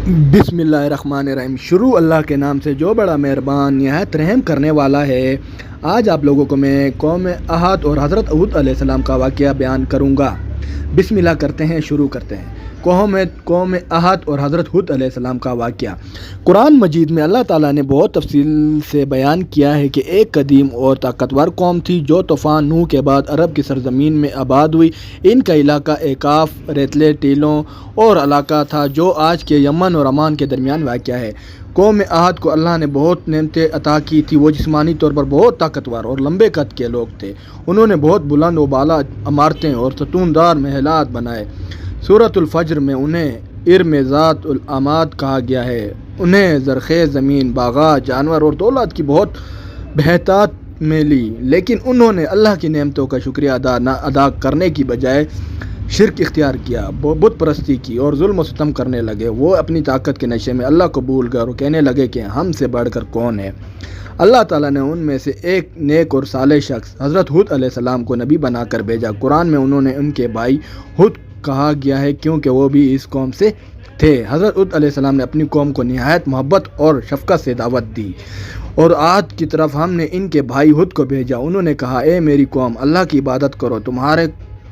बिस्मिल्लाहिर्रहमानिर्रहीम। शुरू अल्लाह के नाम से जो बड़ा मेहरबान निहायत रहम करने वाला है। आज आप लोगों को मैं कौम अहद और हज़रत हूद अलैहिस्सलाम का वाक़या बयान करूँगा। बिस्मिल्लाह करते हैं, शुरू करते हैं। कौम अहद और हज़रत हूद अलैहिस्सलाम का वाक़या कुरान मजीद में अल्लाह ताला ने बहुत तफसील से बयान किया है कि एक कदीम और ताकतवर कौम थी जो तूफ़ान नूह के बाद अरब की सरज़मीन में आबाद हुई। इनका इलाका एकाफ, रेतले, टीलों और इलाका था जो आज के यमन और अमान के दरमियान वाक़या है। कौम अहद को अल्लाह ने बहुत नेमतें अता की थी। वो जिस्मानी तौर पर बहुत ताकतवर और लंबे कद के लोग थे। उन्होंने बहुत बुलंद व बाला इमारतें और सतूनदार महलात बनाए। सूरतुल फज्र में उन्हें इर्म ज़ातुल अमाद कहा गया है। उन्हें ज़रख़ेज़ ज़मीन, बाग़ात, जानवर और दौलत की बहुत बहतात मिली, लेकिन उन्होंने अल्लाह की नेमतों का शुक्रिया अदा करने की बजाय शिरक इख्तियार किया, बुत परस्ती की और जुल्म व सितम करने लगे। वो अपनी ताकत के नशे में अल्लाह को भूल गए और कहने लगे कि हमसे बढ़कर कौन है। अल्लाह ताला ने उनमें से एक नेक और सालेह शख्स हज़रत हूद अलैहिस्सलाम को नबी बनाकर भेजा। कुरान में उन्होंने उनके भाई हूद कहा गया है क्योंकि वो भी इस कौम से थे। हज़रत हूद अलैहिस्सलाम ने अपनी कौम को निहायत मोहब्बत और शफ़क़त से दावत दी और आद की तरफ हमने इनके भाई हूद को भेजा। उन्होंने कहा, ए मेरी कौम, अल्लाह की इबादत करो,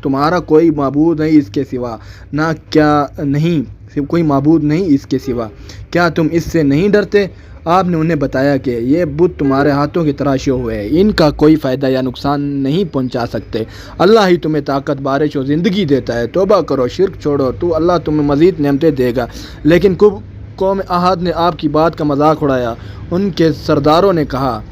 तुम्हारा कोई माबूद नहीं इसके सिवा, ना क्या नहीं कोई माबूद नहीं इसके सिवा, क्या तुम इससे नहीं डरते? आपने उन्हें बताया कि ये बुत तुम्हारे हाथों के तराशे हुए हैं, इनका कोई फ़ायदा या नुकसान नहीं पहुंचा सकते। अल्लाह ही तुम्हें ताकत, बारिश और ज़िंदगी देता है। तौबा करो, शिरक छोड़ो, तो अल्लाह तुम्हें मज़ीद नेमतें देगा। लेकिन कौम अहद ने आपकी बात का मजाक उड़ाया। उनके सरदारों ने कहा,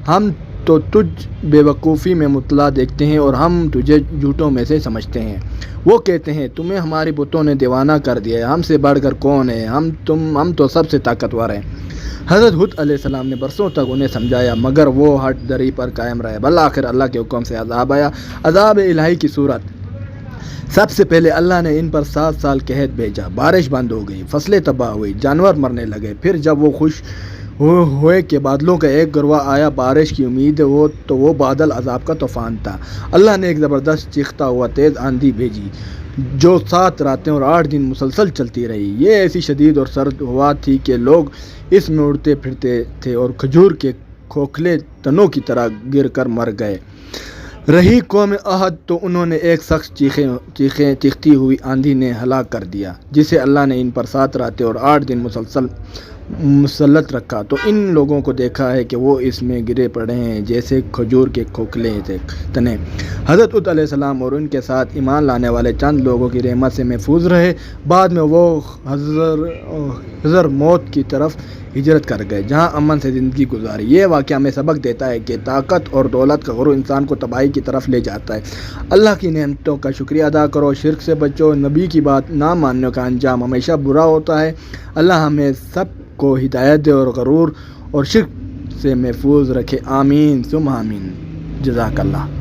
हम तो तुझ बेवकूफ़ी में मुतला देखते हैं और हम तुझे झूठों में से समझते हैं। वो कहते हैं, तुम्हें हमारी बुतों ने दीवाना कर दिया है, हमसे बढ़कर कौन है, हम तो सबसे ताकतवर हैं। हज़रत हूद अलैहिस्सलाम ने बरसों तक उन्हें समझाया, मगर वो हट दरी पर कायम रहे। बल आखिर अल्लाह के हुक्म से अज़ाब आया, अज़ाब इलाही की सूरत। सबसे पहले अल्लाह ने इन पर 7 साल कहत भेजा। बारिश बंद हो गई, फसलें तबाह हुई, जानवर मरने लगे। फिर जब वो खुश हुए कि बादलों का एक गरवा आया, बारिश की उम्मीद हो, तो वो बादल अजाब का तूफ़ान था। अल्लाह ने एक ज़बरदस्त चीखता हुआ तेज़ आंधी भेजी जो 7 रातें और 8 दिन मुसलसल चलती रही। ये ऐसी शदीद और सर्द हवा थी कि लोग इसमें उड़ते फिरते थे और खजूर के खोखले तनों की तरह गिर कर मर गए। रही कौम अहद तो उन्होंने एक सख्त चीखती हुई आंधी ने हलाक कर दिया, जिसे अल्लाह ने इन पर 7 रातें और 8 दिन मुसल्लत रखा। तो इन लोगों को देखा है कि वो इसमें गिरे पड़े हैं जैसे खजूर के खोखले तने। हज़रत हूद अलैहिस्सलाम और उनके साथ ईमान लाने वाले चंद लोगों की रहमत से महफूज रहे। बाद में वो हज़र मौत की तरफ हिजरत कर गए, जहाँ अमन से ज़िंदगी गुजारी। ये वाक़या हमें सबक देता है कि ताकत और दौलत का गुरूर इंसान को तबाही की तरफ ले जाता है। अल्लाह की नेमतों का शुक्रिया अदा करो, शिरक से बचो। नबी की बात ना मानने का अंजाम हमेशा बुरा होता है। अल्लाह हमें सब को हिदायत दे और गरूर और शिरक से महफूज रखे। आमीन सुम आमीन। जज़ाकल्लाह।